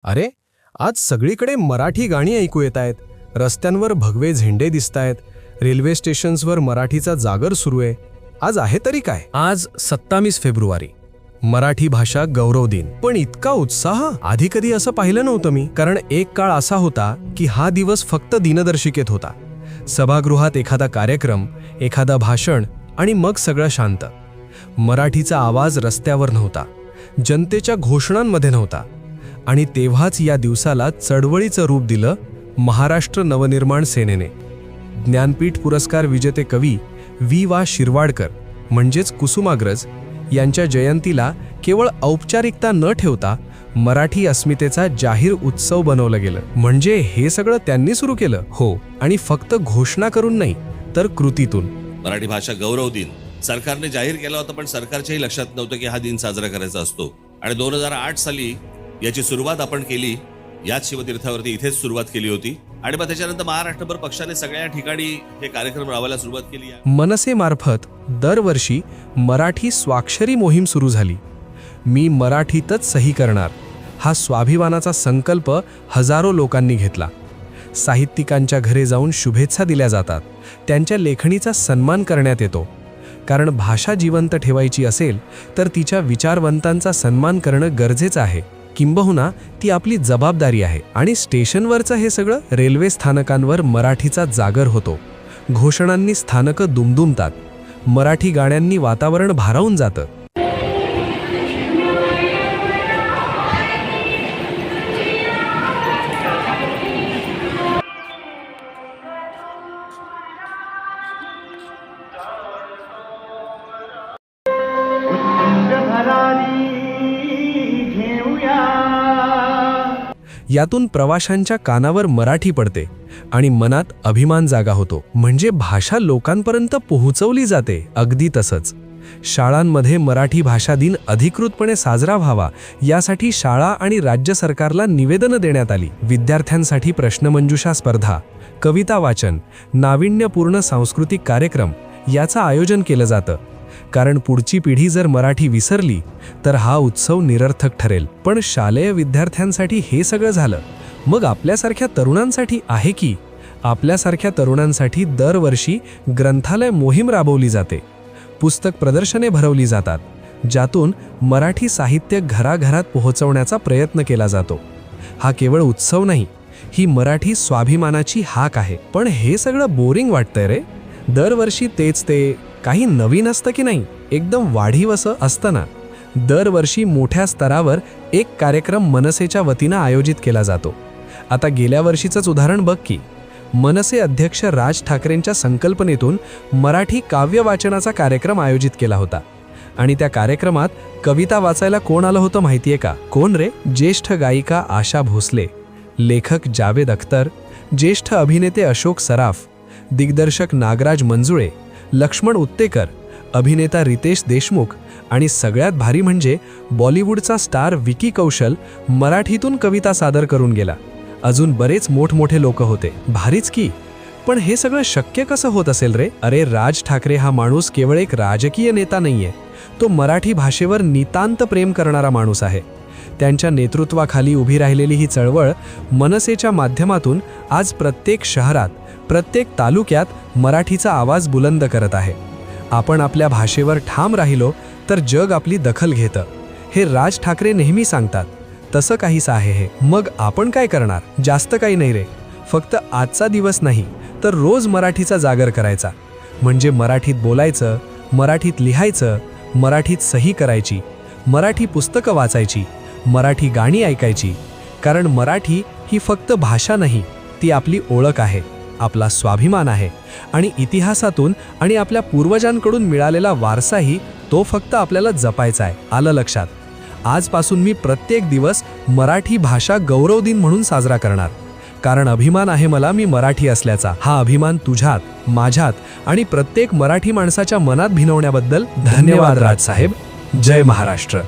अरे, आज सगळीकडे मराठी गाणी ऐकू येत आहेत. रस्त्यांवर भगवे झेंडे दिसतायत. रेल्वे स्टेशन्सवर मराठीचा जागर सुरू आहे. आज आहे तरी काय? आज 27 फेब्रुवारी, मराठी भाषा गौरव दिन. पण इतका उत्साह आधी कधी असं पाहिलं नव्हतं मी. कारण एक काळ असा होता की हा दिवस फक्त दिनदर्शिकेत होता. सभागृहात एखादा कार्यक्रम, एखादा भाषण आणि मग सगळं शांत. मराठीचा आवाज रस्त्यावर नव्हता, जनतेच्या घोषणांमध्ये नव्हता. आणि तेव्हाच या दिवसाला चळवळीचं रूप दिलं महाराष्ट्र नवनिर्माण सेनेने. ज्ञानपीठ पुरस्कार विजेते कवी वा शिरवाडकर म्हणजेच कुसुमाग्रज यांच्या जयंतीला केवळ औपचारिकता न ठेवता मराठी अस्मितेचा जाहीर उत्सव बनवलं गेलं. म्हणजे हे सगळं त्यांनी सुरू केलं. हो, आणि फक्त घोषणा करून नाही, तर कृतीतून. मराठी भाषा गौरव दिन सरकारने जाहीर केला होता, पण सरकारच्याही लक्षात नव्हतं की हा दिन साजरा करायचा असतो. आणि 2008 साली याची सुरुवात आपण केली. याच शिवतीर्थावरती इथेच सुरुवात केली होती. आणि मग त्याच्यानंतर महाराष्ट्रभर पक्षाने सगळ्या ठिकाणी हे कार्यक्रम राबवायला सुरुवात केली. मनसेमार्फत दरवर्षी मराठी स्वाक्षरी मोहीम सुरू झाली. मी मराठीतच सही करणार हा स्वाभिमानाचा संकल्प हजारो लोकांनी घेतला. साहित्यिकांच्या घरी जाऊन शुभेच्छा दिल्या जातात. त्यांच्या लेखणीचा सन्मान करण्यात येतो. कारण भाषा जिवंत ठेवायची असेल तर तिच्या विचारवंतांचा सन्मान करणं गरजेचं आहे. किंबहुना ती आपली जबाबदारी आहे. आणि स्टेशनवरचं हे सगळं रेल्वे स्थानकांवर मराठीचा जागर होतो. घोषणांनी स्थानकं दुमदुमतात. मराठी गाण्यांनी वातावरण भारावून जातं. यातून प्रवाशांच्या कानावर मराठी पडते आणि मनात अभिमान जागा होतो. म्हणजे भाषा लोकांपर्यंत पोहोचवली जाते. अगदी तसंच शाळांमध्ये मराठी भाषा दिन अधिकृतपणे साजरा व्हावा यासाठी शाळा आणि राज्य सरकारला निवेदनं देण्यात आली. विद्यार्थ्यांसाठी प्रश्नमंजुषा स्पर्धा, कविता वाचन, नाविन्यपूर्ण सांस्कृतिक कार्यक्रम याचं आयोजन केलं जातं. कारण पुढची पिढी जर मराठी विसरली तर हा उत्सव निरर्थक ठरेल. पण शालेय विद्यार्थ्यांसाठी हे सगळं झालं. मग आपल्यासारख्या तरुणांसाठी आहे की? आपल्यासारख्या तरुणांसाठी दरवर्षी ग्रंथालय मोहीम राबवली जाते. पुस्तक प्रदर्शने भरवली जातात, ज्यातून मराठी साहित्य घराघरात पोहोचवण्याचा प्रयत्न केला जातो. हा केवळ उत्सव नाही, ही मराठी स्वाभिमानाची हाक आहे. पण हे सगळं बोरिंग वाटतंय रे. दरवर्षी तेच ते. काही नवीन असतं की नाही? एकदम वाढीव असं असतं ना. दरवर्षी मोठ्या स्तरावर एक कार्यक्रम मनसेच्या वतीनं आयोजित केला जातो. आता गेल्या वर्षीचंच उदाहरण बघ की. मनसे अध्यक्ष राज ठाकरेंच्या संकल्पनेतून मराठी काव्य वाचनाचा कार्यक्रम आयोजित केला होता. आणि त्या कार्यक्रमात कविता वाचायला कोण आलं होतं माहितीये का? कोण रे? ज्येष्ठ गायिका आशा भोसले, लेखक जावेद अख्तर, ज्येष्ठ अभिनेते अशोक सराफ, दिग्दर्शक नागराज मंजुळे, लक्ष्मण उत्तेकर, अभिनेता रितेश देशमुख आणि सगळ्यात भारी म्हणजे बॉलिवूडचा स्टार विकी कौशल मराठीतून कविता सादर करून गेला. अजून बरेच मोठमोठे लोक होते. भारीच की. पण हे सगळं शक्य कसं होत असेल रे? अरे, राज ठाकरे हा माणूस केवळ एक राजकीय नेता नाहीये. तो मराठी भाषेवर नितांत प्रेम करणारा माणूस आहे. त्यांच्या नेतृत्वाखाली उभी राहिलेली ही चळवळ मनसेच्या माध्यमातून आज प्रत्येक शहरात, प्रत्येक तालुक्यात मराठीचा आवाज बुलंद करत आहे. आपण आपल्या भाषेवर ठाम राहिलो तर जग आपली दखल घेतं. हे राज ठाकरे नेहमी सांगतात. तसं काहीच आहे हे. मग आपण काय करणार? जास्त काही नाही रे. फक्त आजचा दिवस नाही तर रोज मराठीचा जागर करायचा. म्हणजे मराठीत बोलायचं, मराठीत लिहायचं, मराठीत सही करायची, मराठी पुस्तकं वाचायची, मराठी गाणी ऐकायची. कारण मराठी ही फक्त भाषा नाही, ती आपली ओळख आहे, आपला स्वाभिमान आहे. आणि इतिहासातून आणि आपल्या पूर्वजांकडून मिळालेला वारसाही तो फक्त आपल्याला जपायचा आहे. आलं लक्षात? आजपासून मी प्रत्येक दिवस मराठी भाषा गौरव दिन म्हणून साजरा करणार. कारण अभिमान आहे मला मी मराठी असल्याचा. हा अभिमान तुझ्यात, माझ्यात आणि प्रत्येक मराठी माणसाच्या मनात भिनवण्याबद्दल धन्यवाद राजसाहेब. जय महाराष्ट्र.